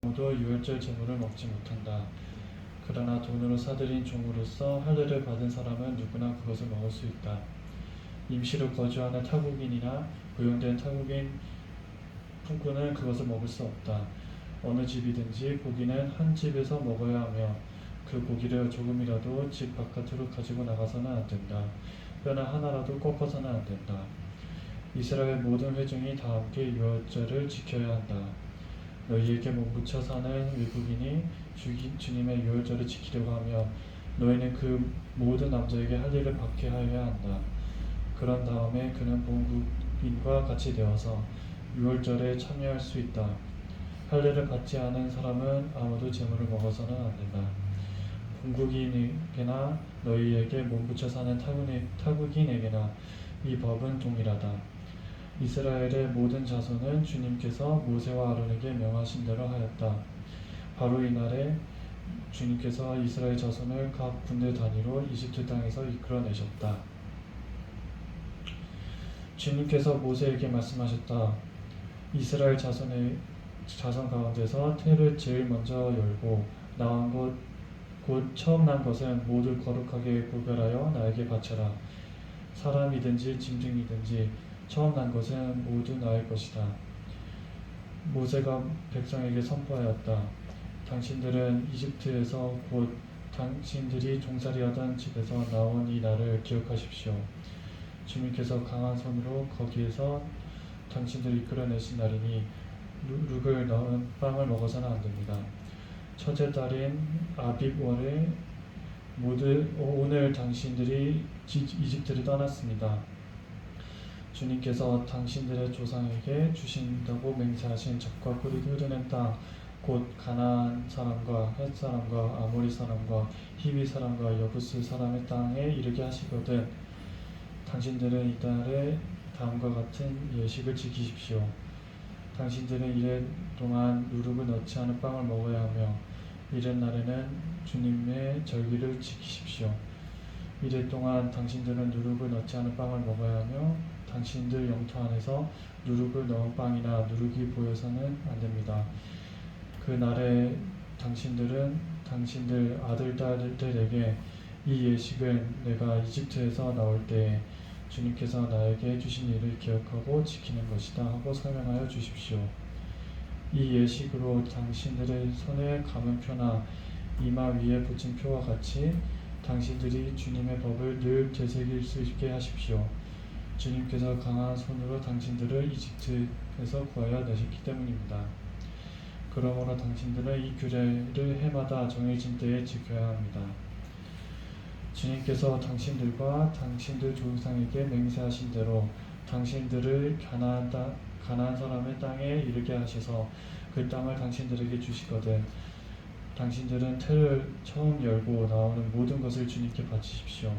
아무도 유월절 제물을 먹지 못한다. 그러나 돈으로 사들인 종으로서 할례를 받은 사람은 누구나 그것을 먹을 수 있다. 임시로 거주하는 타국인이나 고용된 타국인 품꾼은 그것을 먹을 수 없다. 어느 집이든지 고기는 한 집에서 먹어야 하며 그 고기를 조금이라도 집 바깥으로 가지고 나가서는 안 된다. 뼈나 하나라도 꺾어서는 안 된다. 이스라엘 모든 회중이 다 함께 유월절을 지켜야 한다. 너희에게 몸부쳐 사는 외국인이 주님의 유월절을 지키려고 하며 너희는 그 모든 남자에게 할례를 받게 하여야 한다. 그런 다음에 그는 본국민과 같이 되어서 유월절에 참여할 수 있다. 할례를 받지 않은 사람은 아무도 제물을 먹어서는 안 된다. 본국인에게나 너희에게 몸부쳐 사는 타국인에게나 이 법은 동일하다. 이스라엘의 모든 자손은 주님께서 모세와 아론에게 명하신 대로 하였다. 바로 이날에 주님께서 이스라엘 자손을 각 군대 단위로 이집트 땅에서 이끌어내셨다. 주님께서 모세에게 말씀하셨다. 이스라엘 자손 가운데서 태를 제일 먼저 열고 나온 것 곧 처음 난 것은 모두 거룩하게 구별하여 나에게 바쳐라. 사람이든지 짐승이든지 처음 난 것은 모두 나의 것이다. 모세가 백성에게 선포하였다. 당신들은 이집트에서 곧 당신들이 종살이하던 집에서 나온 이 날을 기억하십시오. 주님께서 강한 손으로 거기에서 당신들을 이끌어내신 날이니 누룩을 넣은 빵을 먹어서는 안 됩니다. 첫째 달인 아빕월에 오늘 당신들이 이집트를 떠났습니다. 주님께서 당신들의 조상에게 주신다고 맹세하신 젖과 꿀이 흐르는 땅, 곧 가나안 사람과 헷 사람과 아모리 사람과 히위 사람과 여부스 사람의 땅에 이르게 하시거든 당신들은 이달에 다음과 같은 예식을 지키십시오. 당신들은 이래 동안 누룩을 넣지 않은 빵을 먹어야 하며 이른 날에는 주님의 절기를 지키십시오. 이래 동안 당신들은 누룩을 넣지 않은 빵을 먹어야 하며 당신들 영토 안에서 누룩을 넣은 빵이나 누룩이 보여서는 안 됩니다. 그 날에 당신들은 당신들 아들, 딸들에게 이 예식은 내가 이집트에서 나올 때에 주님께서 나에게 해주신 일을 기억하고 지키는 것이다 하고 설명하여 주십시오. 이 예식으로 당신들의 손에 감은 표나 이마 위에 붙인 표와 같이 당신들이 주님의 법을 늘 되새길 수 있게 하십시오. 주님께서 강한 손으로 당신들을 이집트에서 구하여 내셨기 때문입니다. 그러므로 당신들은 이 규례를 해마다 정해진 때에 지켜야 합니다. 주님께서 당신들과 당신들 조상에게 맹세하신 대로 당신들을 가나안 사람의 땅에 이르게 하셔서 그 땅을 당신들에게 주시거든 당신들은 태를 처음 열고 나오는 모든 것을 주님께 바치십시오.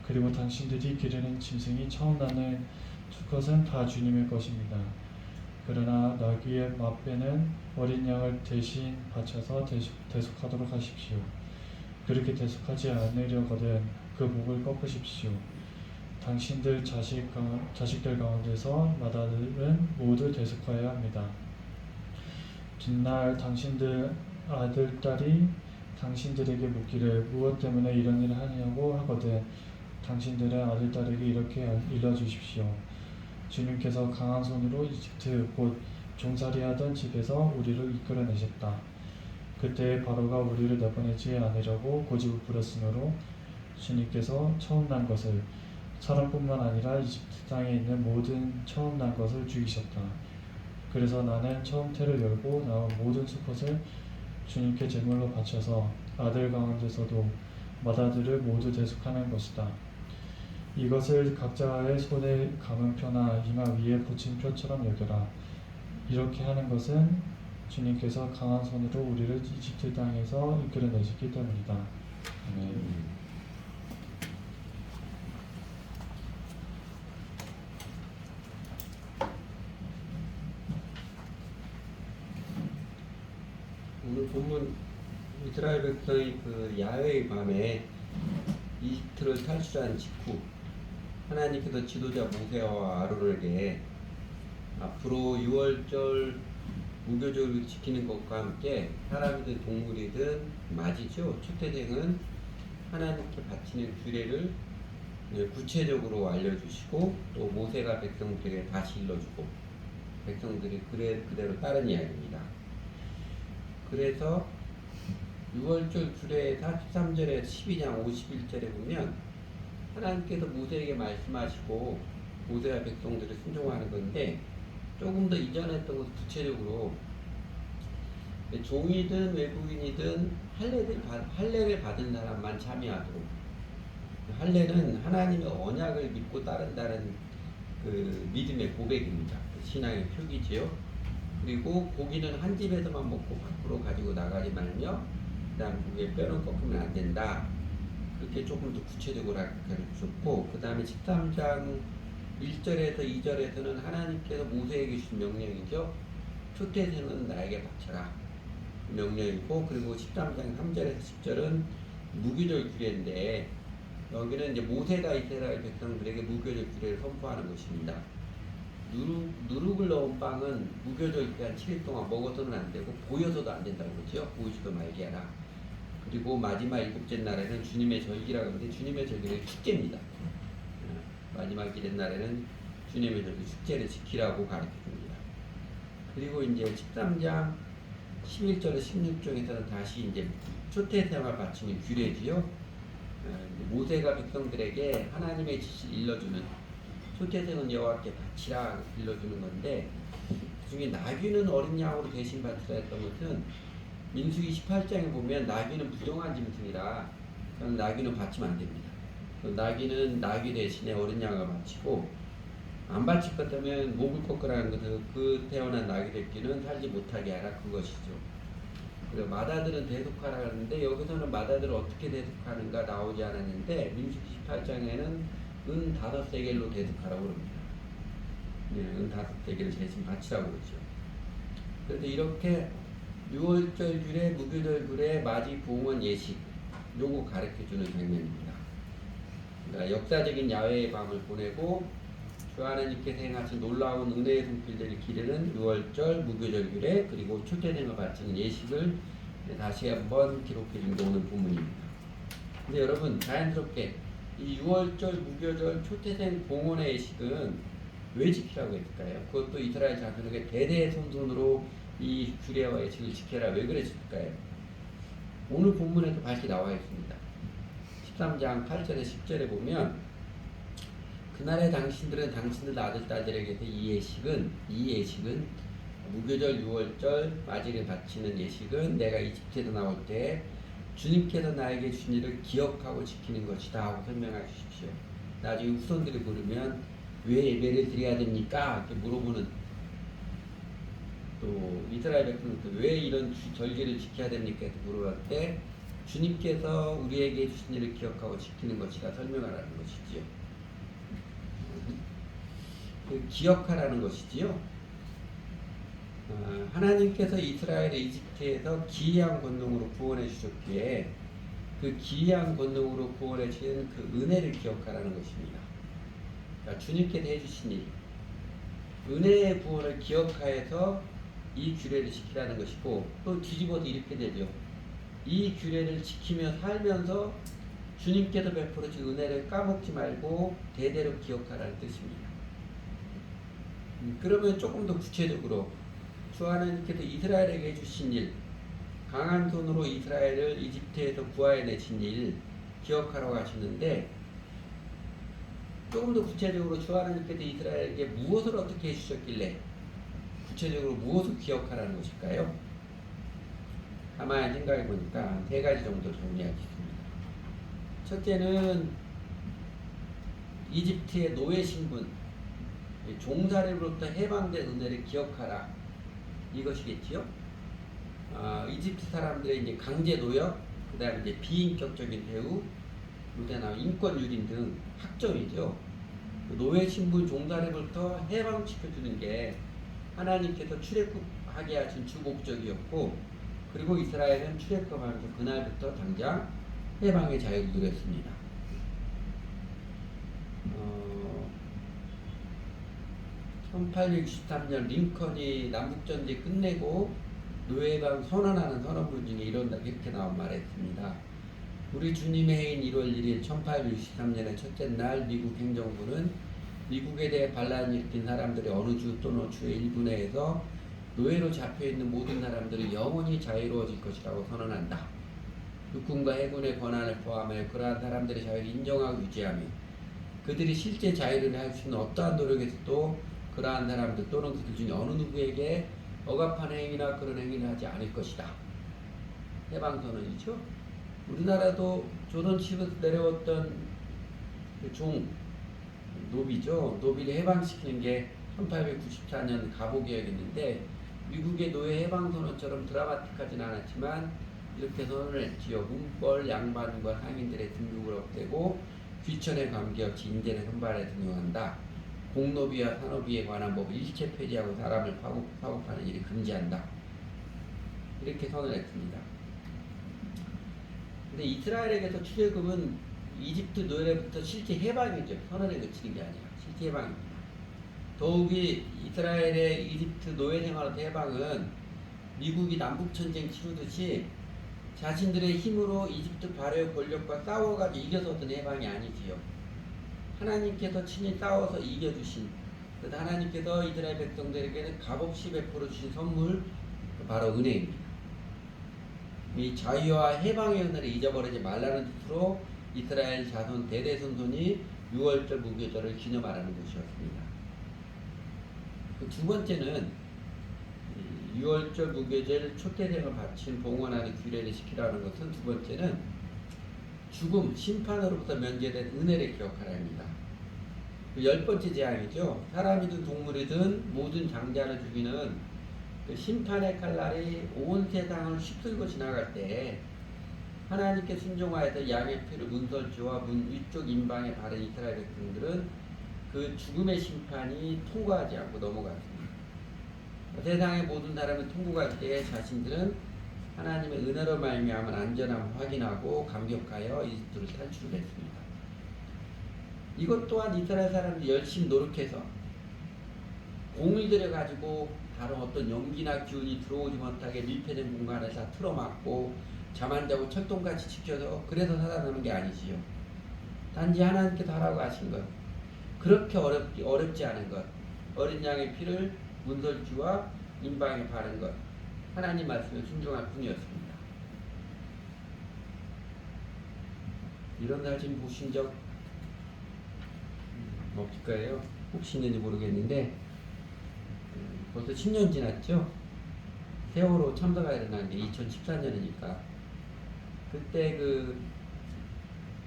그리고 당신들이 기르는 짐승이 처음 나는 수컷은 다 주님의 것입니다. 그러나 나귀의 맛배는 어린 양을 대신 바쳐서 대속하도록 하십시오. 그렇게 대속하지 않으려거든 그 목을 꺾으십시오. 당신들 자식들 가운데서 마다들은 모두 대속하여야 합니다. 뒷날 당신들 아들, 딸이 당신들에게 묻기를 무엇 때문에 이런 일을 하냐고 하거든 당신들의 아들, 딸에게 이렇게 일러주십시오. 주님께서 강한 손으로 이집트 곧 종살이하던 집에서 우리를 이끌어내셨다. 그때 바로가 우리를 내보내지 않으려고 고집을 부렸으므로 주님께서 처음 난 것을 사람뿐만 아니라 이집트 땅에 있는 모든 처음 난 것을 죽이셨다. 그래서 나는 처음 태를 열고 나온 모든 수컷을 주님께 제물로 바쳐서 아들 가운데서도 맏아들을 모두 대속하는 것이다. 이것을 각자의 손에 감은 표나 이마 위에 붙인 표처럼 여겨라. 이렇게 하는 것은 주님께서 강한 손으로 우리를 이집트 땅에서 이끌어내셨기 때문이다. 아멘. 오늘 본문 이스라엘 백성이 그 야훼의 밤에 이집트를 탈출한 직후 하나님께서 지도자 모세와 아론에게 앞으로 6월절 무교절을 지키는 것과 함께 사람이든 동물이든 맞이죠. 초태생은 하나님께 바치는 규례를 구체적으로 알려주시고 또 모세가 백성들에게 다시 일러주고 백성들이 그대로 따른 이야기입니다. 그래서 6월절 규례 43절에서 12장 51절에 보면 하나님께서 모세에게 말씀하시고 모세와 백성들을 순종하는 건데 조금 더 이전에 했던 것을 구체적으로 종이든 외국인이든 할례를 받은 사람만 참여하도록. 할례는 하나님의 언약을 믿고 따른다는 그 믿음의 고백입니다. 신앙의 표기지요. 그리고 고기는 한 집에서만 먹고 밖으로 가지고 나가지 말며 그다음 고기에 뼈는 꺾으면 안 된다. 그렇게 조금 더 구체적으로 가르쳤고 그 다음에 13장 1절에서 2절에서는 하나님께서 모세에게 주신 명령이죠. 초태생은 나에게 바쳐라 명령이고 그리고 13장 3절에서 10절은 무교절 규례인데 여기는 이제 모세가 이스라엘 백성들에게 무교절 규례를 선포하는 것입니다. 누룩을 넣은 빵은 무교절 기간 7일 동안 먹어서는 안 되고 보여서도 안 된다고 그러죠. 보이지도 말게 하라. 그리고 마지막 일곱째 날에는 주님의 절기라고 하는데 주님의 절기는 축제입니다. 마지막 일의 날에는 주님의 절기 축제를 지키라고 가르쳐줍니다. 그리고 이제 13장 11절에 16절에서는 다시 이제 초태생활 바치는 규례지요. 모세가 백성들에게 하나님의 지시를 일러주는 초태생은 여호와께 바치라 일러주는 건데 그중에 나귀는 어린 양으로 대신 바치라 했던 것은 민수기 18장에 보면 나귀는 부정한 짐승이라 나귀는 바치면 안 됩니다. 나귀는 나귀 대신에 어린 양을 바치고 안 바칠 것 때문에 목을 꺾으라는 것은 그 태어난 나귀 새끼는 살지 못하게 하라 그것이죠. 그리고 마다들은 대속하라 하는데 여기서는 마다들을 어떻게 대속하는가 나오지 않았는데 민수기 18장에는 은 5세겔로 대속하라고 그럽니다. 은 5세겔을 대신 바치라고 그러죠. 그래서 이렇게 6월절 규례, 무교절 규례, 맞이 부흥원 예식 요거 가르쳐주는 장면입니다. 그러니까 역사적인 야외의 밤을 보내고 주 하나님께서 행하신 놀라운 은혜의 손길들을 기르는 6월절 무교절 규례 그리고 초태생을 바치는 예식을 다시 한번 기록해 준 게 오늘 본문입니다. 근데 여러분 자연스럽게 이 6월절 무교절 초태생 봉헌의 예식은 왜 지키라고 했을까요? 그것도 이스라엘 자손에게 대대손손으로 이 규례와 예식을 지켜라 왜 그랬을까요? 오늘 본문에도 다시 나와 있습니다. 13장 8절에 10절에 보면 그날에 당신들은 당신들 아들 딸들에게서 이 예식은 무교절 6월절 맞이를 바치는 예식은 내가 이집트에서 나올 때 주님께서 나에게 주신 일을 기억하고 지키는 것이다 하고 설명해 주십시오. 나중에 후손들이 물으면 왜 예배를 드려야 됩니까? 이렇게 물어보는 또 이스라엘 백성들 왜 이런 절기를 지켜야 됩니까? 이렇게 물어볼 때 주님께서 우리에게 주신 일을 기억하고 지키는 것이다 설명하라는 것이지요. 기억하라는 것이지요. 하나님께서 이스라엘을 이집트에서 기이한 권능으로 구원해 주셨기에 그 기이한 권능으로 구원해 주신 그 은혜를 기억하라는 것입니다. 그러니까 주님께서 해주신 일, 은혜의 구원을 기억하여서 이 규례를 지키라는 것이고 또 뒤집어서 이렇게 되죠. 이 규례를 지키며 살면서 주님께서 베풀어 주신 은혜를 까먹지 말고 대대로 기억하라는 뜻입니다. 그러면 조금 더 구체적으로 주 하나님께서 이스라엘에게 주신 일, 강한 손으로 이스라엘을 이집트에서 구하여내신 일 기억하라고 하시는데 조금 더 구체적으로 주 하나님께서 이스라엘에게 무엇을 어떻게 해주셨길래 구체적으로 무엇을 기억하라는 것일까요? 가만히 생각해 보니까 3가지 정도 정리하겠습니다. 첫째는 이집트의 노예 신분, 종살이로부터 해방된 은혜를 기억하라. 이것이겠지요. 이집트 사람들의 이제 강제 노역, 그 다음에 이제 비인격적인 대우, 그다음에 인권 유린 등 학점이죠. 노예 신분 종살이로부터 해방시켜주는 게 하나님께서 출애굽하게 하신 주 목적이었고, 그리고 이스라엘은 출애굽하면서 그날부터 당장 해방의 자유를 누렸습니다. 1863년 링컨이 남북전쟁 끝내고 노예방 선언하는 선언문 중에 이렇게 나온 말이 있습니다. 우리 주님의 해인 1월 1일 1863년의 첫째 날 미국 행정부는 미국에 대해 반란을 일으킨 사람들이 어느 주 또는 주의 일부 내에서 노예로 잡혀있는 모든 사람들이 영원히 자유로워질 것이라고 선언한다. 육군과 해군의 권한을 포함하여 그러한 사람들의 자유를 인정하고 유지하며 그들이 실제 자유를 할 수 있는 어떠한 노력에서도 그러한 사람들 또는 그들 중에 어느 누구에게 억압한 행위나 그런 행위를 하지 않을 것이다. 해방선언이죠. 우리나라도 조선시대에서 내려왔던 그 종 노비죠. 노비를 해방시키는 게 1894년 갑오개혁이었는데 미국의 노예 해방선언처럼 드라마틱하진 않았지만 이렇게 선언을 했지요. 문벌 양반과 상인들의 등급을 없애고 귀천의 관계없이 인재를 선발해 등용한다. 공노비와 산노비에 관한 법을 일체 폐지하고 사람을 파급하는 일을 금지한다. 이렇게 선언했습니다. 근데 이스라엘에게서 출애굽은 이집트 노예로부터 실제 해방이죠. 선언에 그치는 게 아니라 실제 해방입니다. 더욱이 이스라엘의 이집트 노예 생활의 해방은 미국이 남북전쟁 치르듯이 자신들의 힘으로 이집트 바로의 권력과 싸워가지고 이겨서 얻은 해방이 아니지요. 하나님께서 친히 싸워서 이겨주신, 하나님께서 이스라엘 백성들에게는 값없이 베풀어 주신 선물, 바로 은혜입니다. 이 자유와 해방의 은혜를 잊어버리지 말라는 뜻으로 이스라엘 자손 대대손손이 6월절 무교절을 기념하라는 것이었습니다. 그 두 번째는 6월절 무교절 초태생을 바친 봉헌하는 규례를 시키라는 것은 두 번째는 죽음, 심판으로부터 면제된 은혜를 기억하라입니다. 그 10번째 재앙이죠. 사람이든 동물이든 모든 장자를 죽이는 그 심판의 칼날이 온 세상을 휩쓸고 지나갈 때 하나님께 순종하여서 양의 피를 문설주와 문 위쪽 임방에 바른 이스라엘 백성들은 그 죽음의 심판이 통과하지 않고 넘어갔습니다. 세상의 모든 사람이 통곡할 때에 자신들은 하나님의 은혜로 말미암은 안전함을 확인하고 감격하여 이집트를 탈출했습니다. 이것 또한 이스라엘 사람들이 열심히 노력해서 공을 들여가지고 다른 어떤 연기나 기운이 들어오지 못하게 밀폐된 공간을 다 틀어막고 잠 안 자고 철동같이 지켜서 그래서 살아남은 게 아니지요. 단지 하나님께서 하라고 하신 것, 그렇게 어렵지 않은 것, 어린 양의 피를 문설주와 임방에 바른 것, 하나님 말씀에 순종할 뿐이었습니다. 이런 사진 보신 적 없을 거예요. 혹시 있는지 모르겠는데 벌써 10년 지났죠. 세월호 참사가 일어난 게 2014년이니까 그때 그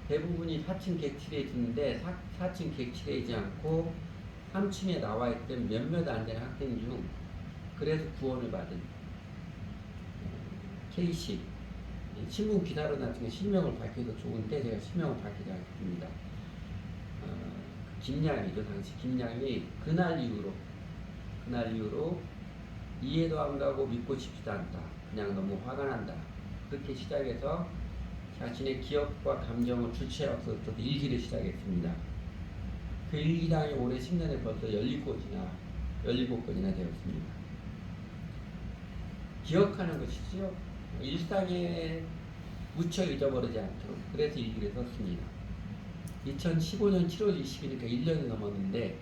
대부분이 4층 객실에 있는데 4층 객실에 있지 않고 3층에 나와 있던 몇몇 안 되는 학생 중 그래서 구원을 받은 K씨 신문 기사로 나중에 실명을 밝혀도 좋은데 제가 실명을 밝히지 않겠습니다. 김양이죠. 당시 김양이 그날 이후로 이해도 안 가고 믿고 싶지도 않다. 그냥 너무 화가 난다. 그렇게 시작해서 자신의 기억과 감정을 주체로서 일기를 시작했습니다. 그 일기당이 올해 10년에 벌써 17건이나 되었습니다. 기억하는 것이죠. 일상에 묻혀 잊어버리지 않도록 그래서 일기를 썼습니다. 2015년 7월 20일이니까 1년이 넘었는데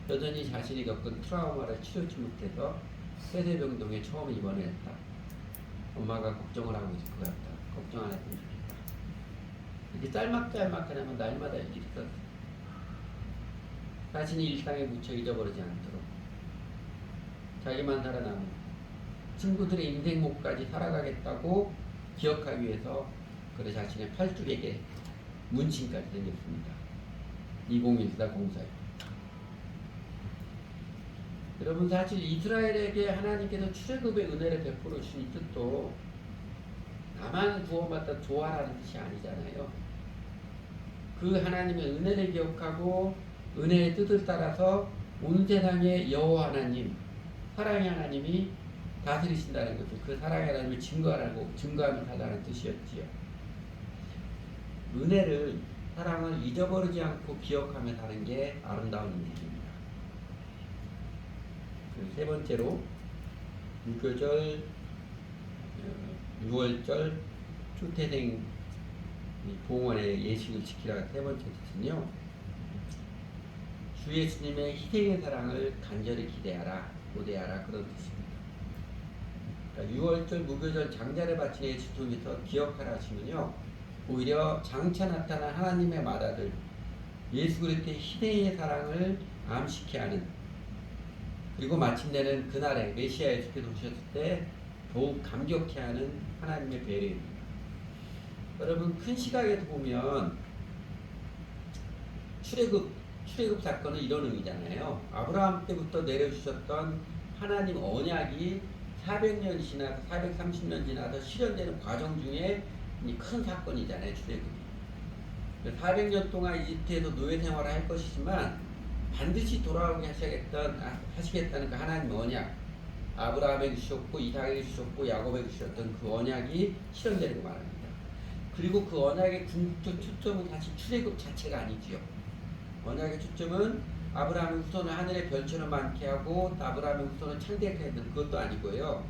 여전히 자신이 겪은 트라우마를 치료치 못해서 세대병동에 처음 입원했다. 엄마가 걱정을 하고 있을 것 같다. 걱정 안 했으면 좋겠다. 이렇게 짤막하면 날마다 일기를 썼어요. 자신이 일상에 묻혀 잊어버리지 않도록 자기만 살아남은 친구들의 인생목까지 살아가겠다고 기억하기 위해서 그래 자신의 팔뚝에게 문신까지 생겼습니다. 2014-04. 여러분 사실 이스라엘에게 하나님께서 출애굽의 은혜를 베풀어 주신 뜻도 나만 구원받다 좋아라는 뜻이 아니잖아요. 그 하나님의 은혜를 기억하고 은혜의 뜻을 따라서 온 세상의 여호와 하나님, 사랑의 하나님이 다스리신다는 것을 그 사랑의 하나님을 증거하며 살라는 뜻이었지요. 은혜를, 사랑을 잊어버리지 않고 기억하며 사는 게 아름다운 인생입니다. 세 번째로 무교절, 6월절, 초태생 봉헌의 예식을 지키라가 세 번째 뜻은요. 주 예수님의 희생의 사랑을 간절히 기대하라, 고대하라 그런 뜻입니다. 그러니까 6월절, 무교절, 장자를 바치는 예수 통해서 기억하라 하시면요. 오히려 장차 나타난 하나님의 맏아들 예수 그리스도의 희생의 사랑을 암시케 하는, 그리고 마침내는 그날에 메시아 예수께서 오셨을 때 더욱 감격해 하는 하나님의 배려입니다. 여러분, 큰 시각에서 보면 출애굽 사건은 이런 의미잖아요. 아브라함 때부터 내려주셨던 하나님 언약이 400년 지나서 430년 지나서 실현되는 과정 중에 큰 사건이잖아요. 출애굽이. 400년 동안 이집트에서 노예 생활을 할 것이지만 반드시 돌아오게 하시겠다는 그 하나님 언약, 아브라함에게 주셨고 이삭에게 주셨고 야곱에게 주셨던 그 언약이 실현되는 거 말합니다. 그리고 그 언약의 궁극적 초점은 사실 출애굽 자체가 아니지요. 언약의 초점은 아브라함의 후손을 하늘의 별처럼 많게 하고 아브라함의 후손을 창대하게 했던 그것도 아니고요.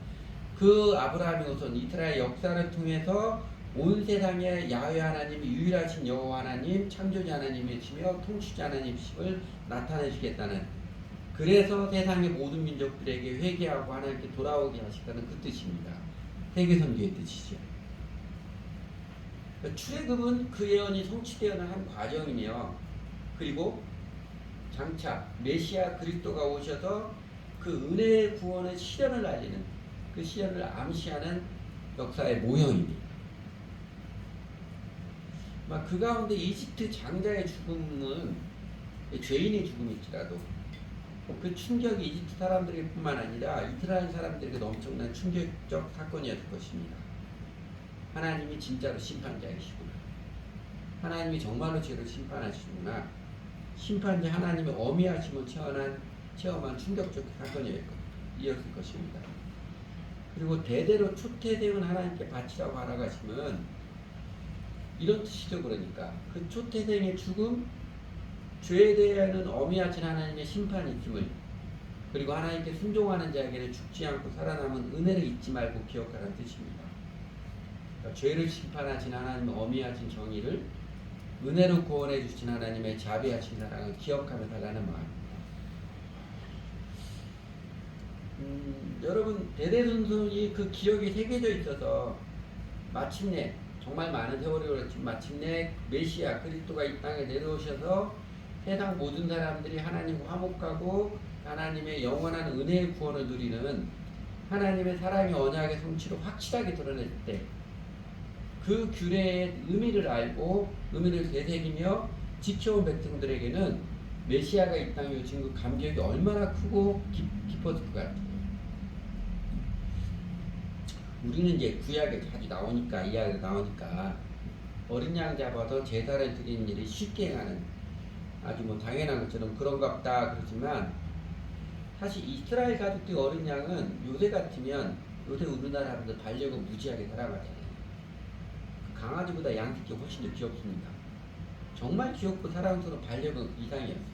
그 아브라함의 후손 이스라엘 역사를 통해서 온 세상에 야훼 하나님이 유일하신 여호와 하나님, 창조자 하나님이시며 통치자 하나님이심을 나타내시겠다는, 그래서 세상의 모든 민족들에게 회개하고 하나님께 돌아오게 하시다는 그 뜻입니다. 세계선교의 뜻이죠. 출애굽은 그 예언이 성취되어는 한 과정이며, 그리고 장차 메시아 그리스도가 오셔서 그 은혜의 구원의 실현을 알리는, 그 실현을 암시하는 역사의 모형입니다. 그 가운데 이집트 장자의 죽음은 죄인의 죽음일지라도 그 충격이 이집트 사람들뿐만 아니라 이스라엘 사람들에게도 엄청난 충격적 사건이었을 것입니다. 하나님이 진짜로 심판자이시구나. 하나님이 정말로 죄를 심판하시구나. 심판자 하나님의 어미하심을 체험한 충격적 사건이었을 것입니다. 그리고 대대로 초태생은 하나님께 바치라고 하라가시면 이런 뜻이죠. 그러니까 그 초태생의 죽음, 죄에 대한 어미하신 하나님의 심판이 있음을, 그리고 하나님께 순종하는 자에게는 죽지 않고 살아남은 은혜를 잊지 말고 기억하라는 뜻입니다. 그러니까 죄를 심판하신 하나님의 어미하신 정의를, 은혜로 구원해 주신 하나님의 자비하신 사랑을 기억하며 살라는 마음입니다. 여러분, 대대손손이 그 기억이 새겨져 있어서 마침내, 정말 많은 세월이 걸렸지만 마침내 메시아 그리스도가 이 땅에 내려오셔서 세상 모든 사람들이 하나님과 화목하고 하나님의 영원한 은혜의 구원을 누리는 하나님의 사랑의 언약의 성취를 확실하게 드러낼 때, 그 규례의 의미를 알고 의미를 되새기며 지켜온 백성들에게는 메시아가 이 땅에 오신 그 감격이 얼마나 크고 깊었을 것 같아요. 우리는 이제 구약에 자주 나오니까, 이야기가 나오니까 어린 양 잡아서 제사를 드리는 일이 쉽게 행하는, 아주 당연한 것처럼 그런가 보다 그러지만, 사실 이스라엘 가족들이 어린 양은 요새 같으면, 요새 우리나라 사람들 반려견 무지하게 사랑하잖아요. 강아지보다 양새끼가 훨씬 더 귀엽습니다. 정말 귀엽고 사랑스러운 반려견 이상이었습니다.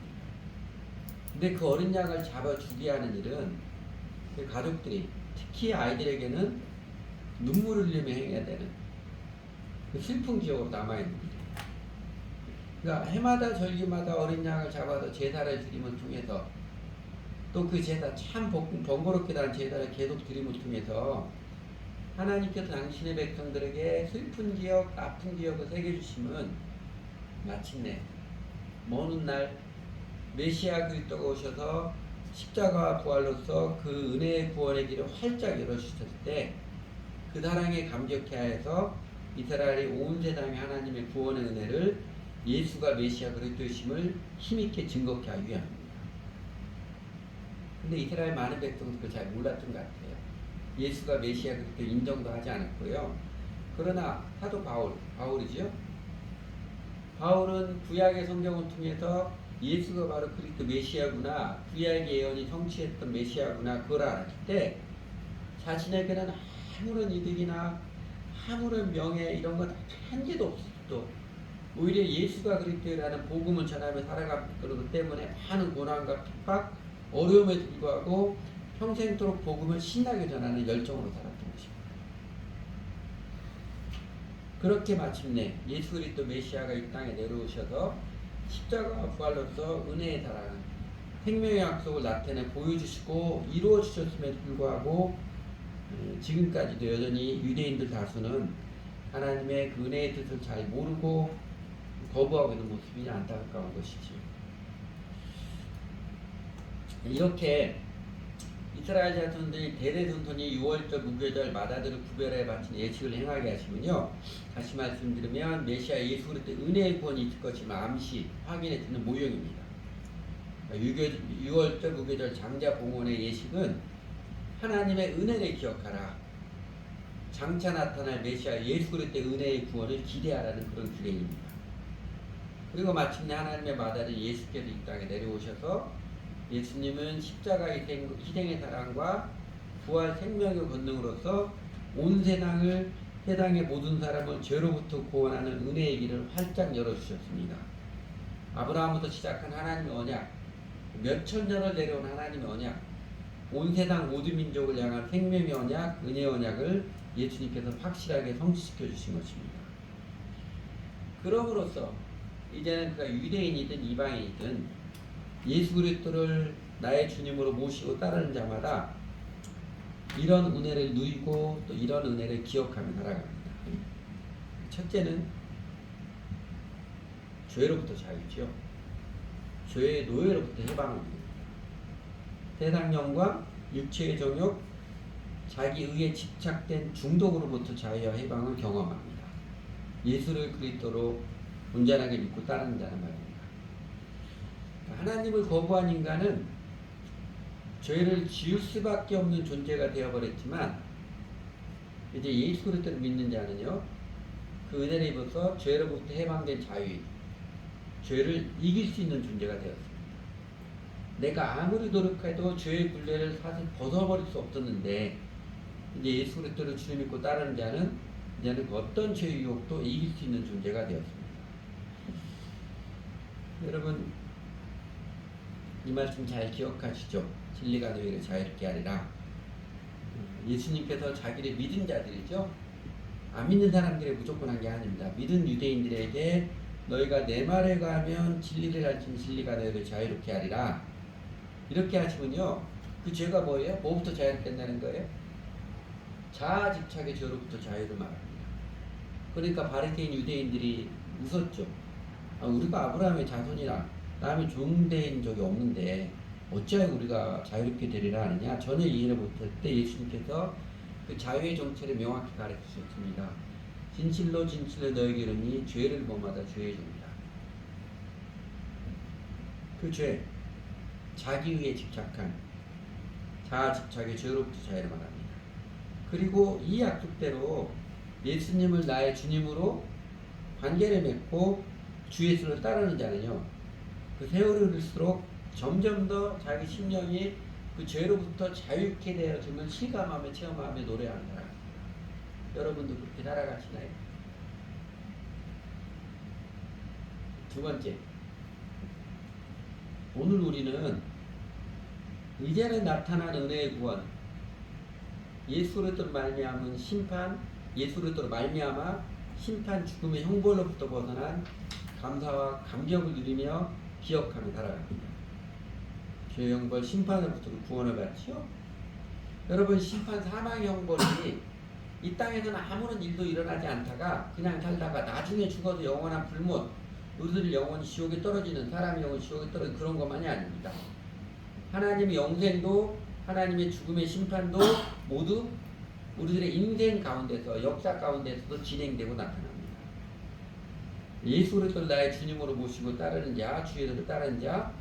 근데 그 어린 양을 잡아 주게 하는 일은 그 가족들이, 특히 아이들에게는 눈물을 흘리며 행해야 되는 그 슬픈 기억으로 남아있는 일이에요. 그러니까 해마다 절기마다 어린 양을 잡아서 제사를 드림을 통해서, 또 그 제사 참 번거롭게 단 제사를 계속 드림을 통해서 하나님께서 당신의 백성들에게 슬픈 기억, 아픈 기억을 새겨주시면 마침내 먼 훗날 메시아 그리스도가 오셔서 십자가와 부활로서 그 은혜의 구원의 길을 활짝 열어주셨을 때, 그 사랑에 감격해 하여서 이스라엘이 온 세상에 하나님의 구원의 은혜를, 예수가 메시아 그리스도이심을 힘있게 증거케 하기 위함입니다. 근데 이스라엘 많은 백성들은 그걸 잘 몰랐던 것 같아요. 예수가 메시아 그리스도 인정도 하지 않았고요. 그러나 사도 바울이죠. 바울은 구약의 성경을 통해서 예수가 바로 그리스도 메시아구나, 구약의 예언이 성취했던 메시아구나, 그걸 알았을 때 자신에게는 아무런 이득이나 아무런 명예 이런 것 한 개도 없었고, 오히려 예수가 그리스도라는 복음을 전하며 살아가는 것 때문에 많은 고난과 핍박, 어려움에 불구하고 평생토록 복음을 신나게 전하는 열정으로 살았던 것입니다. 그렇게 마침내 예수 그리스도 메시아가 이 땅에 내려오셔서 십자가와 부활로서 은혜에 달하는 생명의 약속을 나타내 보여주시고 이루어 주셨음에도 불구하고 지금까지도 여전히 유대인들 다수는 하나님의 그 은혜의 뜻을 잘 모르고 거부하고 있는 모습이 안타까운 것이지. 이렇게 이스라엘 자손들이 대대손손이 유월절, 무교절, 마다들을 구별해 바친 예식을 행하게 하시면요. 다시 말씀드리면 메시아 예수 그리스도의 은혜의 구원이 있을 것임을 암시 확인해 주는 모형입니다. 유월절, 무교절, 장자, 봉헌의 예식은 하나님의 은혜를 기억하라. 장차 나타날 메시아 예수 그리스도의 은혜의 구원을 기대하라는 그런 규례입니다. 그리고 마침내 하나님의 마다는 예수께서 이 땅에 내려오셔서 예수님은 십자가 희생의 사랑과 부활 생명의 권능으로서 온 세상의 모든 사람을 죄로부터 구원하는 은혜의 길을 활짝 열어주셨습니다. 아브라함부터 시작한 하나님의 언약, 몇천 년을 내려온 하나님의 언약, 온 세상 모든 민족을 향한 생명의 언약, 은혜의 언약을 예수님께서 확실하게 성취시켜 주신 것입니다. 그럼으로써 이제는 그가 유대인이든 이방인이든 예수 그리스도를 나의 주님으로 모시고 따르는 자마다 이런 은혜를 누리고 또 이런 은혜를 기억하며 살아갑니다. 첫째는 죄로부터 자유지요. 죄의 노예로부터 해방을 누립니다. 세상 영광, 육체의 정욕, 자기 의에 집착된 중독으로부터 자유와 해방을 경험합니다. 예수를 그리스도로 온전하게 믿고 따르는 자는 말입니다. 하나님을 거부한 인간은 죄를 지을 수밖에 없는 존재가 되어버렸지만 이제 예수 그리스도를 믿는 자는요, 그 은혜를 입어서 죄로부터 해방된 자유, 죄를 이길 수 있는 존재가 되었습니다. 내가 아무리 노력해도 죄의 굴레를 사실 벗어버릴 수 없었는데 이제 예수 그리스도를 주님 믿고 따르는 자는 이제는 그 어떤 죄의 유혹도 이길 수 있는 존재가 되었습니다. 여러분, 이 말씀 잘 기억하시죠? 진리가 너희를 자유롭게 하리라. 예수님께서 자기를 믿은 자들이죠. 안 믿는 사람들이 무조건 한 게 아닙니다. 믿은 유대인들에게 너희가 내 말에 가면 진리를 알지니 진리가 너희를 자유롭게 하리라. 이렇게 하시면요. 그 죄가 뭐예요? 뭐부터 자유롭게 한다는 거예요? 자아 집착의 죄로부터 자유를 말합니다. 그러니까 바리새인 유대인들이 웃었죠. 우리가 아브라함의 자손이라 남이 종대인 적이 없는데 어찌하여 우리가 자유롭게 되리라 하느냐. 전혀 이해를 못할 때 예수님께서 그 자유의 정체를 명확히 가르치셨습니다. 진실로 진실로 너희에게 이르니 죄를 범하다 죄의 종이다. 그 죄, 자기의에 집착한 자아 집착의 죄로부터 자유를 말합니다. 그리고 이 약속대로 예수님을 나의 주님으로 관계를 맺고 주 예수를 따르는 자는요, 그 세월을 들수록 점점 더 자기 심령이 그 죄로부터 자유케 되어짐을 실감하며 체험하며 노래하는 사람입니다. 여러분도 그렇게 살아가시나요? 두 번째, 오늘 우리는 이제는 나타난 은혜의 구원, 예수 그리스도로 말미암은 심판, 예수 그리스도로 말미암아 심판 죽음의 형벌로부터 벗어난 감사와 감격을 누리며 기억하며 살아갑니다. 죄의 형벌 심판으로부터 구원을 받지요. 여러분, 심판 사망의 형벌이 이 땅에서는 아무런 일도 일어나지 않다가 그냥 살다가 나중에 죽어도 영원한 불못, 우리들 영원히 지옥에 떨어지는, 사람의 영혼이 지옥에 떨어지는 그런 것만이 아닙니다. 하나님의 영생도 하나님의 죽음의 심판도 모두 우리들의 인생 가운데서, 역사 가운데서도 진행되고 나타납니다. 예수 그리스도를 나의 주님으로 모시고 따르는 자, 주 예수를 따르는 자,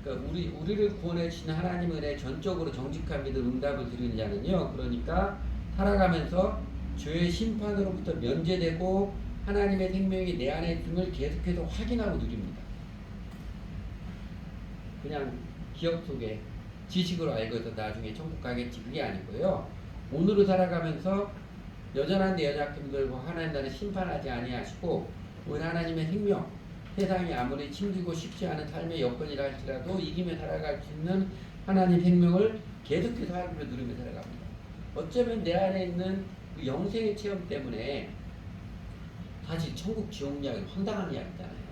그러니까 우리를 구원해 주신 하나님의 은혜에 전적으로 정직한 믿음 응답을 드리는 자는요, 그러니까 살아가면서 죄의 심판으로부터 면제되고 하나님의 생명이 내 안에 있음을 계속해서 확인하고 누립니다. 그냥 기억 속에 지식으로 알고 있어 나중에 천국 가겠지, 그게 아니고요. 오늘을 살아가면서 여전한 내 연약함을 들고 하나님 나를 심판하지 아니하시고 우리 하나님의 생명, 세상이 아무리 힘들고 쉽지 않은 삶의 여건이라 할지라도 이기며 살아갈 수 있는 하나님 생명을 계속해서 하나님을 누리며 살아갑니다. 어쩌면 내 안에 있는 그 영생의 체험 때문에 사실 천국 지옥 이야기 황당한 이야기잖아요.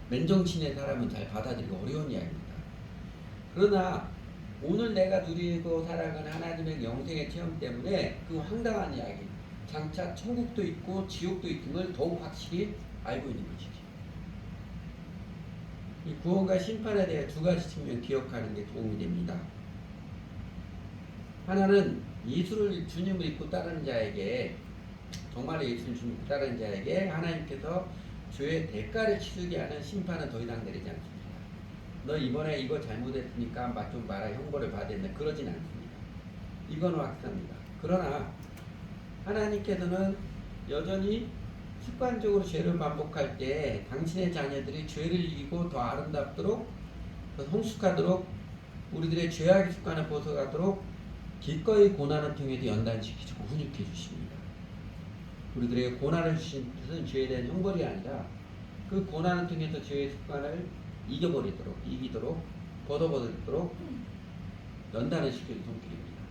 맨정신의 사람은 잘 받아들이기 어려운 이야기입니다. 그러나 오늘 내가 누리고 살아가는 하나님의 영생의 체험 때문에 그 황당한 이야기, 장차 천국도 있고 지옥도 있음을 더욱 확실히 알고 있는 것이죠. 이 구원과 심판에 대해 두 가지 측면 기억하는 게 도움이 됩니다. 하나는 예수를 주님을 믿고 따르는 자에게, 정말 예수를 주님을 믿고 따르는 자에게 하나님께서 죄의 대가를 치르게 하는 심판은 더 이상 내리지 않습니다. 너 이번에 이거 잘못했으니까 맛 좀 봐라, 형벌을 받아야 된다, 그러진 않습니다. 이건 확실합니다. 그러나 하나님께서는 여전히 습관적으로 죄를 반복할 때 당신의 자녀들이 죄를 이기고 더 아름답도록, 더 성숙하도록, 우리들의 죄악의 습관을 벗어가도록 기꺼이 고난을 통해서 연단시키시고 훈육해 주십니다. 우리들에게 고난을 주신 뜻은 죄에 대한 형벌이 아니라 그 고난을 통해서 죄의 습관을 이기도록 벗어버리도록 연단을 시키는 손길입니다.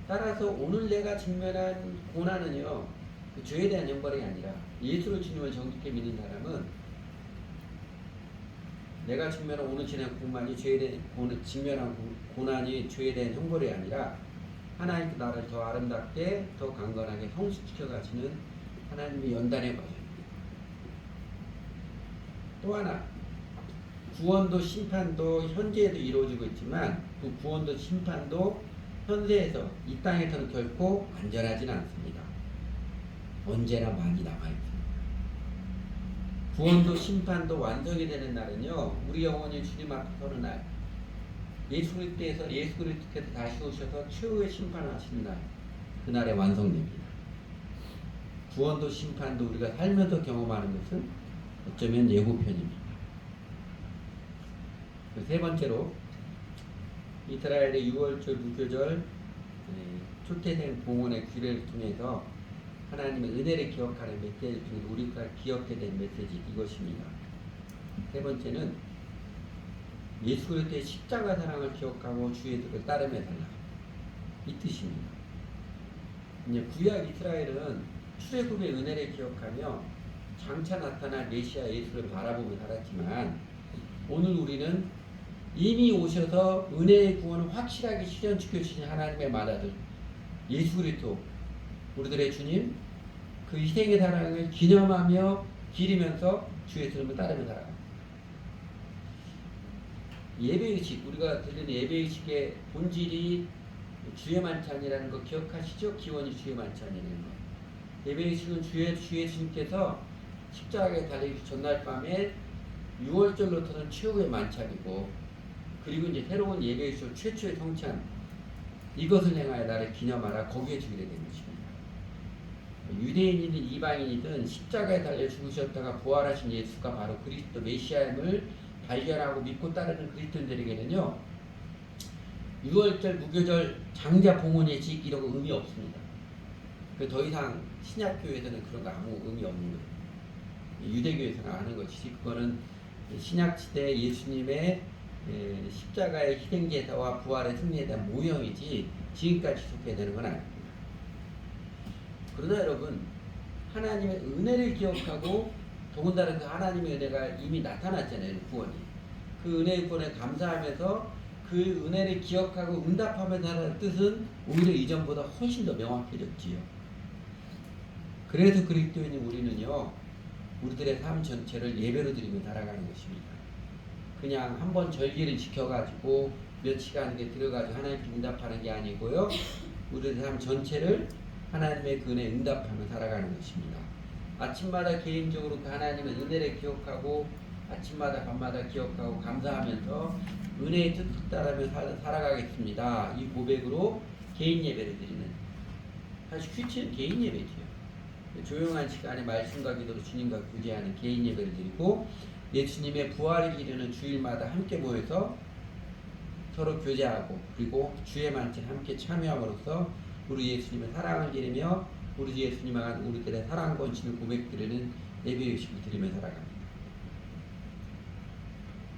따라서 오늘 내가 직면한 고난은요, 그 죄에 대한 형벌이 아니라 예수를 주님을 정직히 믿는 사람은 내가 직면한 오늘 지난 고난이 직면한 고난이 죄에 대한 형벌이 아니라 하나님께 나를 더 아름답게 더 강건하게 성숙시켜 가시는 하나님의 연단의 과정입니다. 또 하나, 구원도 심판도 현재에도 이루어지고 있지만 그 구원도 심판도 현세에서 이 땅에서는 결코 안전하진 않습니다. 언제나 많이 남아있습니다. 구원도 심판도 완성이 되는 날은요, 우리 영혼이 주님 앞에 서는 날, 예수 그리스도께서 다시 오셔서 최후의 심판을 하시는 날, 그날에 완성됩니다. 구원도 심판도 우리가 살면서 경험하는 것은 어쩌면 예고편입니다. 세 번째로, 이스라엘의 6월절 무교절 초태생 봉헌의 규례를 통해서 하나님의 은혜를 기억하는 메시지 중에 우리가 기억해야 될 메시지, 이것입니다. 세 번째는 예수 그리스도의 십자가 사랑을 기억하고 주의 뜻을 따르며 살라, 이 뜻입니다. 이제 구약 이스라엘은 출애굽의 은혜를 기억하며 장차 나타날 메시아 예수를 바라보며 살았지만, 오늘 우리는 이미 오셔서 은혜의 구원을 확실하게 실현시켜 주신 하나님의 맏아들 예수 그리스도, 우리들의 주님, 그 희생의 사랑을 기념하며 기리면서 주의 뜻을 따르며 살아갑니다. 예배의식, 우리가 드리는 예배의식의 본질이 주의 만찬이라는 거 기억하시죠? 기원이 주의 만찬이라는 거. 예배의식은 주의 주님께서 십자가에 달리기 전날 밤에 6월절로서는 최후의 만찬이고, 그리고 이제 새로운 예배의식 최초의 성찬, 이것을 행하여 나를 기념하라, 거기에 주기로 된 것입니다. 유대인이든 이방인이든 십자가에 달려 죽으셨다가 부활하신 예수가 바로 그리스도 메시아임을 발견하고 믿고 따르는 그리스도인들에게는요, 6월절 무교절 장자 봉헌 예식 이런 거 의미 없습니다. 더 이상 신약교회에서는 그런 거 아무 의미 없는 거예요. 유대교에서는 아는 것이지, 그거는 신약시대 예수님의 십자가의 희생제사와 부활의 승리에 대한 모형이지 지금까지 지속해야 되는 건 아닙니다. 그러나 여러분, 하나님의 은혜를 기억하고, 더군다나 그 하나님의 은혜가 이미 나타났잖아요, 구원이. 그 은혜의 구원에 감사하면서 그 은혜를 기억하고 응답하면서 하는 뜻은 오히려 이전보다 훨씬 더 명확해졌지요. 그래서 그리스도인인 우리는요, 우리들의 삶 전체를 예배로 드리며 살아가는 것입니다. 그냥 한번 절기를 지켜가지고 몇 시간 들어가지고 하나님께 응답하는 게 아니고요, 우리의 삶 전체를 하나님의 그 은혜에 응답하며 살아가는 것입니다. 아침마다 개인적으로 그 하나님의 은혜를 기억하고, 아침마다 밤마다 기억하고 감사하면서 은혜의 뜻을 따르며 살아가겠습니다. 이 고백으로 개인 예배를 드리는, 사실 퀴치는 개인 예배지요. 조용한 시간에 말씀과 기도로 주님과 교제하는 개인 예배를 드리고, 예수님의 부활을 기리는 주일마다 함께 모여서 서로 교제하고, 그리고 주의 만찬 함께 참여함으로써 우리 예수님의 사랑을 기리며 우리 예수님을 향한 우리들의 사랑 권신을 고백드리는 예배의식을 드리며 살아갑니다.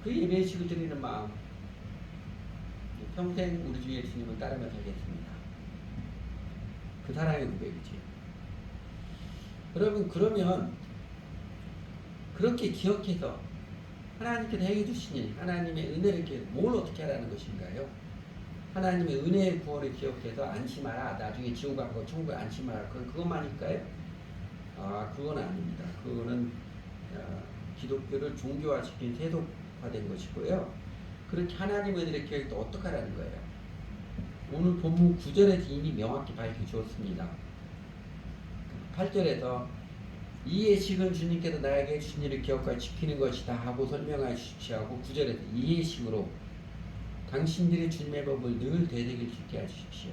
그 예배의식을 드리는 마음, 평생 우리 주 예수님을 따르며 살겠습니다. 그 사랑의 고백이지. 여러분, 그러면 그렇게 기억해서 하나님께서 행해 주신 일, 하나님의 은혜를 기억해서 뭘 어떻게 하라는 것인가요? 하나님의 은혜의 구원을 기억해서 안심하라. 나중에 지옥 가고 천국에 안심하라. 그것만일까요? 그건 아닙니다. 그거는 기독교를 종교화시킨 세속화된 것이고요. 그렇게 하나님의 은혜를 기억해서 어떻게 하라는 거예요? 오늘 본문 9절에서 이미 명확히 밝혀주었습니다. 8절에서 이 예식은 주님께서 나에게 주신 일을 기억하여 지키는 것이다 하고 설명하여 주십시오 하고 9절에서 이 예식으로 당신들이 주님의 법을 늘 되새길 수 있게 하십시오.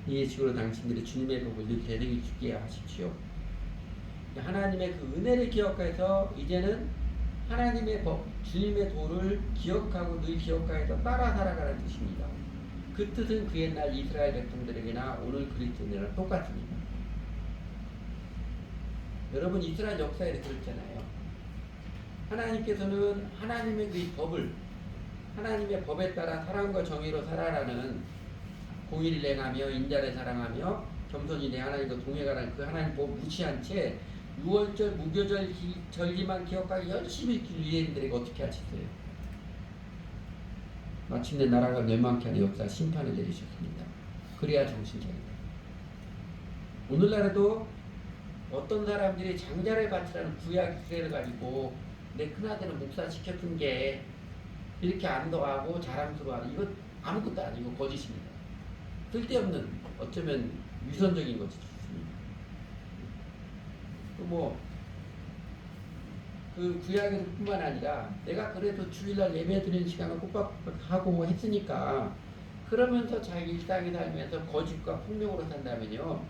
이 예식으로 당신들이 주님의 법을 늘 되새길 수 있게 하십시오. 하나님의 그 은혜를 기억해서 이제는 하나님의 법, 주님의 도를 기억하고 늘 기억하여서 따라 살아가는 뜻입니다. 그 뜻은 그 옛날 이스라엘 백성들에게나 오늘 그리스도인이랑 똑같습니다. 여러분, 이스라엘 역사에 그렇잖아요. 하나님께서는 하나님의 그 법을, 하나님의 법에 따라 사랑과 정의로 살아라는 공의를 행하며 인자를 사랑하며 겸손히 내 하나님과 동행하라는 그 하나님 법 무시한 채 6월절 무교절 절기만 기억하기 열심히 길 유대인들에게 어떻게 하셨어요? 마침내 나라가 멸망케 하는 역사 심판을 내리셨습니다. 그래야 정신 차리다. 오늘날에도 어떤 사람들이 장자를 바치라는 구약 규례를 가지고 내 큰아들은 목사 시켜준 게 이렇게 안도하고 자랑스러워하는, 이거 아무것도 아니고 거짓입니다. 쓸데없는, 어쩌면 위선적인 것이 좋습니다. 그 구약에서 뿐만 아니라 내가 그래도 주일날 예배 드리는 시간을 꼬박꼬박 하고 했으니까 그러면서 자기 일상에 살면서 거짓과 폭력으로 산다면요,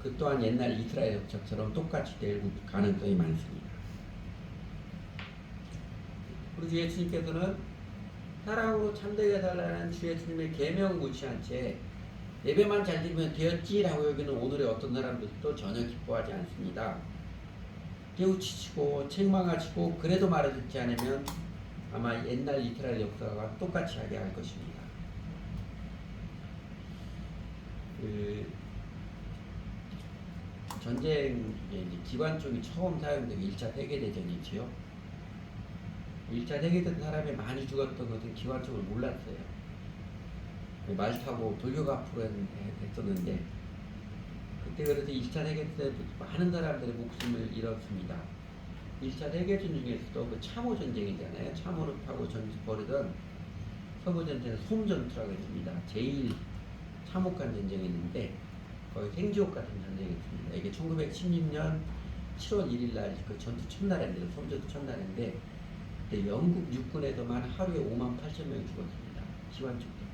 그 또한 옛날 이스라엘 역사처럼 똑같이 될 가능성이 많습니다. 그리고 예수님께서는 사랑으로 참되게 살라는 주 예수님의 계명 무시한 채 예배만 잘 드리면 되었지라고 여기는 오늘의 어떤 사람들도 전혀 기뻐하지 않습니다. 깨우치시고 책망하시고 그래도 말을 듣지 않으면 아마 옛날 이스라엘 역사와 똑같이 하게 할 것입니다. 전쟁 기관총이 처음 사용된 1차 세계대전이지요. 1차 세계대전 사람이 많이 죽었던 것은 기관총을 몰랐어요. 말 타고 돌격 앞으로 했었는데, 그때 그래서 2차 세계대전 때 많은 사람들의 목숨을 잃었습니다. 1차 세계대전 중에서도 그 참호 전쟁이잖아요. 참호를 타고 벌이던 서부 전쟁은 솜전투라고 했습니다. 제일 참혹한 전쟁이었는데 거의 생지옥 같은 전쟁이었습니다. 이게 1916년 7월 1일 날 그 전투 첫날인데, 솜전투 첫날인데, 그때 영국 육군에서만 하루에 5만 8천 명이 죽었습니다. 기관총 때문에.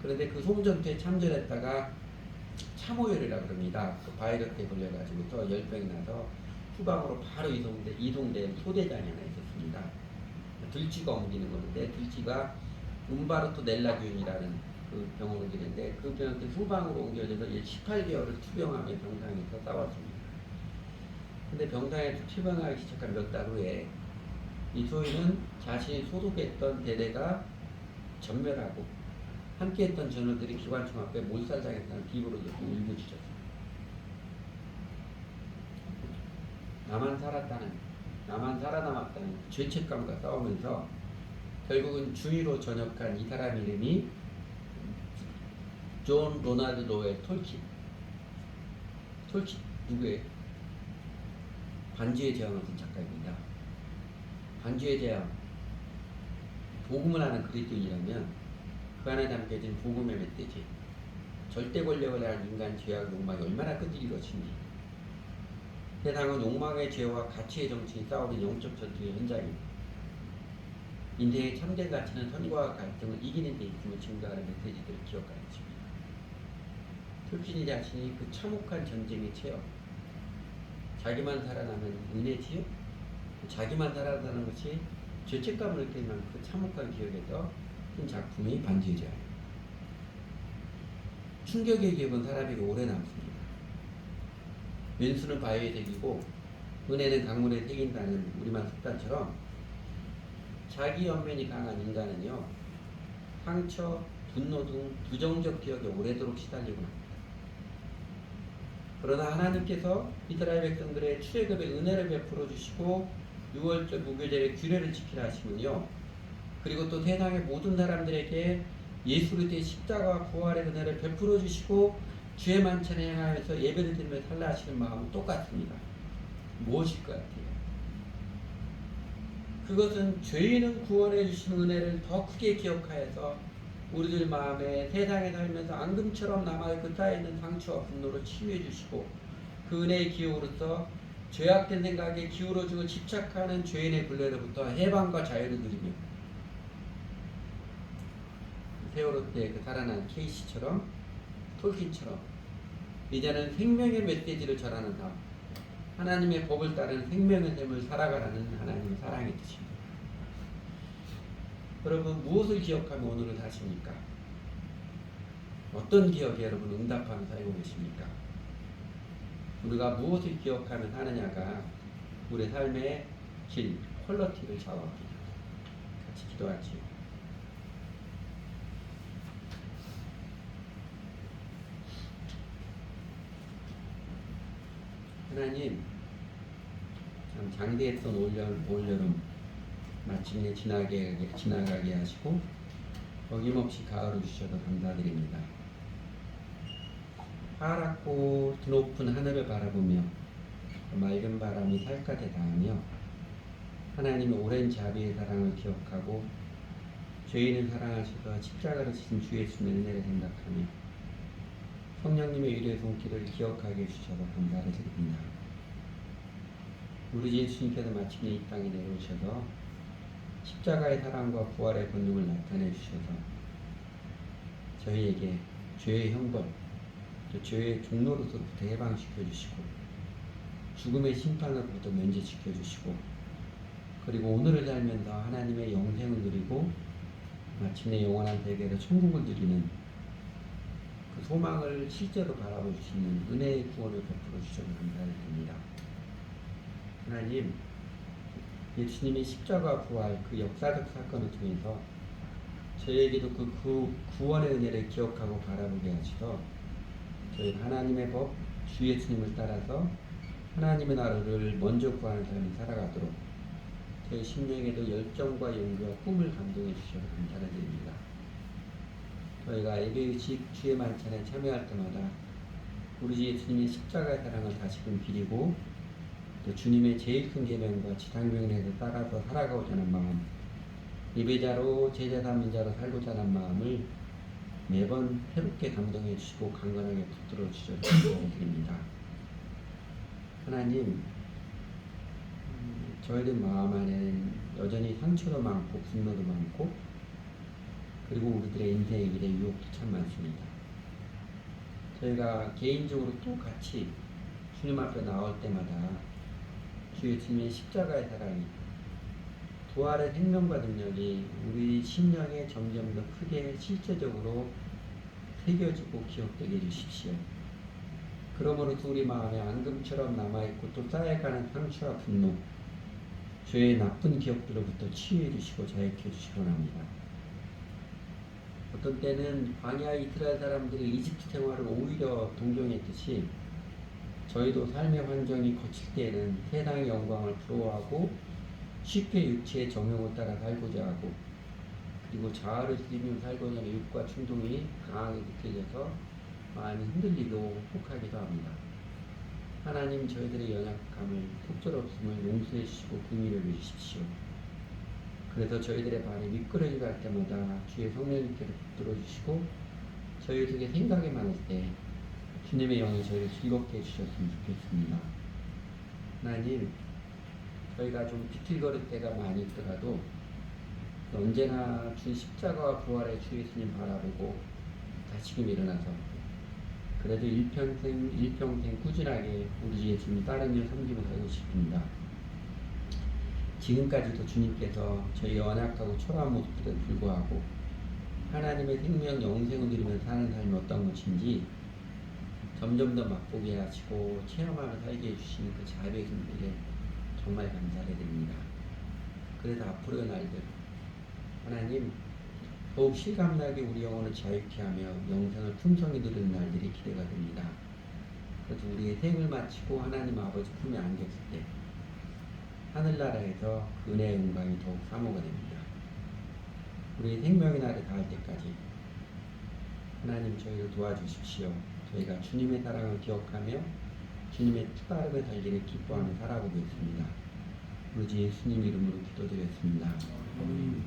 그런데 그 솜전투에 참전했다가 참호열이라고 그럽니다. 그 바이러스에 걸려가지고서 열병이 나서 후방으로 바로 이동된 소대장이 하나 있었습니다. 들쥐가 옮기는 건데, 들쥐가 움바르토 넬라균이라는 그 병으로 기는데, 그 병한테 후방으로 옮겨져서 18개월을 투병하며 병상에서 싸웠습니다. 근데 병상에서 투병하기 시작한 몇 달 후에 이 소인은 자신이 소속했던 대대가 전멸하고 함께했던 전우들이 기관총 앞에 몰살당했다는 비보를 듣고 울부짖었습니다. 나만 살아남았다는 죄책감과 싸우면서 결국은 중위로 전역한 이 사람 이름이 존 로나드 로의 톨킨 누구예요? 반지의 제왕을 쓴 작가입니다. 반지의 제왕, 복음을 하는 그리스도인이라면 그 안에 담겨진 복음의 멧돼지, 절대 권력을 향한 인간 죄악 욕망이 얼마나 끈질긴 것인지, 세상은 욕망의 죄와 가치의 정치인 싸우는 영적 전투의 현장입니다. 인생의 참된 가치는 선과 갈등을 이기는 데 있음을 증거하는 메시지들을 기억하는 것입니다. 톨킨이 자신이 그 참혹한 전쟁에 채여 자기만 살아남은 은혜지요? 자기만 살아남는 것이 죄책감을 느낄 만큼 그 참혹한 기억에서 쓴 작품이 반지의 제왕입니다. 충격의 기억은 사람에게 오래 남습니다. 왼수는 바위에 새기고 은혜는 강물에 새긴다는 우리말 속담처럼 자기 연면이 강한 인간은요, 상처, 분노 등 부정적 기억에 오래도록 시달리고 합니다. 그러나 하나님께서 이스라엘 백성들의 출애굽의 은혜를 베풀어 주시고 6월절 무교절의 규례를 지키라 하시면요, 그리고 또 세상의 모든 사람들에게 예수 그리스도의 십자가와 부활의 은혜를 베풀어 주시고 주의 만찬을 행하면서 예배를 드리며 살라 하시는 마음은 똑같습니다. 무엇일 것 같아요? 그것은 죄인은 구원해 주신 은혜를 더 크게 기억하여서 우리들 마음에 세상에 살면서 앙금처럼 남아있고 쌓여있는 상처와 분노를 치유해 주시고 그 은혜의 기호로서 죄악된 생각에 기울어지고 집착하는 죄인의 굴레로부터 해방과 자유를 누리며 세월호 때 그 살아난 케이시처럼 톨킨처럼 이제는 생명의 메시지를 전하는 삶, 하나님의 법을 따르는 생명의 삶을 살아가라는 하나님의 사랑의 뜻입니다. 여러분, 무엇을 기억하며 오늘을 사십니까? 어떤 기억에 여러분 응답하며 살고 계십니까? 우리가 무엇을 기억하며 사느냐가 우리의 삶의 질, 퀄러티를 좌우합니다. 같이 기도하지요. 하나님, 참 장대했던 올여름 마침내 지나가게 하시고 어김없이 가을을 주셔서 감사드립니다. 파랗고 드높은 하늘을 바라보며 맑은 바람이 살갗에 닿으며 하나님의 오랜 자비의 사랑을 기억하고 죄인을 사랑하셔서 십자가를 지신 주 예수님의 은혜를 생각하며 성령님의 위로의 손길을 기억하게 해주셔서 감사를 드립니다. 우리 예수님께서 마침내 이 땅에 내려오셔서 십자가의 사랑과 부활의 권능을 나타내 주셔서 저희에게 죄의 형벌, 또 죄의 종로로서부터 해방시켜 주시고 죽음의 심판으로부터 면제시켜 주시고 그리고 오늘을 살면서 하나님의 영생을 누리고 마침내 영원한 세계에서 천국을 누리는 그 소망을 실제로 바라볼 수 있는 은혜의 구원을 베풀어 주셔서 감사드립니다. 하나님, 예수님의 십자가 부활 그 역사적 사건을 통해서 저희에게도 그 구원의 은혜를 기억하고 바라보게 하시어 저희 하나님의 법, 주 예수님을 따라서 하나님의 나라를 먼저 구하는 삶을 살아가도록 저희 심령에도 열정과 용기와 꿈을 감동해 주셔서 감사를 드립니다. 저희가 예배의식 주의 만찬에 참여할 때마다 우리 주 예수님의 십자가의 사랑을 다시금 비리고 또 주님의 제일 큰 계명과 지상명령에 따라서 살아가고자 하는 마음, 예배자로 제자 삼는 자로 살고자 하는 마음을 매번 새롭게 감동해 주시고 강건하게 붙들어 주셔서 감사드립니다. 하나님, 저희들 마음 안에는 여전히 상처도 많고 분노도 많고 그리고 우리들의 인생의 길에 유혹도 참 많습니다. 저희가 개인적으로 또 같이 주님 앞에 나올 때마다 주 예수님의 십자가의 사랑이 부활의 생명과 능력이 우리 심령에 점점 더 크게 실제적으로 새겨지고 기억되게 해주십시오. 그러므로도 우리 마음에 앙금처럼 남아있고 또 쌓여가는 상처와 분노, 죄의 나쁜 기억들로부터 치유해 주시고 자유케 해주시기 원합니다. 어떤 때는 광야 이스라엘 사람들이 이집트 생활을 오히려 동경했듯이 저희도 삶의 환경이 거칠 때에는 세상의 영광을 부러워하고 쉽게 육체의 정욕을 따라 살고자 하고 그리고 자아를 들이며 살고자 하는 욕과 충동이 강하게 느껴져서 마음이 흔들리고 혹하기도 합니다. 하나님, 저희들의 연약함을 속절없음을 용서해 주시고 긍휼히 여겨 주십시오. 그래서 저희들의 발이 미끄러지고 할 때마다 주의 성령님께서 붙들어 주시고 저희 속에 생각이 많을 때 주님의 영이 저희를 즐겁게 해주셨으면 좋겠습니다. 하나님, 저희가 좀 비틀거릴 때가 많이 있더라도 언제나 주 십자가와 부활의 주 예수님 바라보고 다시금 일어나서 그래도 일평생 꾸준하게 우리 주 예수님 따르며 섬기며 살고 싶습니다. 지금까지도 주님께서 저희 연약하고 초라한 모습들에 불구하고 하나님의 생명 영생을 누리며 사는 삶이 어떤 것인지 점점 더 맛보게 하시고 체험하며 살게 해주시는 그 자비의 손길에 정말 감사를 드립니다. 그래서 앞으로의 날들 하나님 더욱 실감나게 우리 영혼을 자유케 하며 영생을 풍성히 누리는 날들이 기대가 됩니다. 그래서 우리의 생을 마치고 하나님 아버지 품에 안겼을 때 하늘나라에서 그 은혜의 영광이 더욱 사모가 됩니다. 우리의 생명의 날에 닿을 때까지 하나님 저희를 도와주십시오. 저희가 주님의 사랑을 기억하며 주님의 뜻따르게 달기를 기뻐하며 살아보겠습니다. 우리 주 예수님 이름으로 기도드렸습니다. 아멘.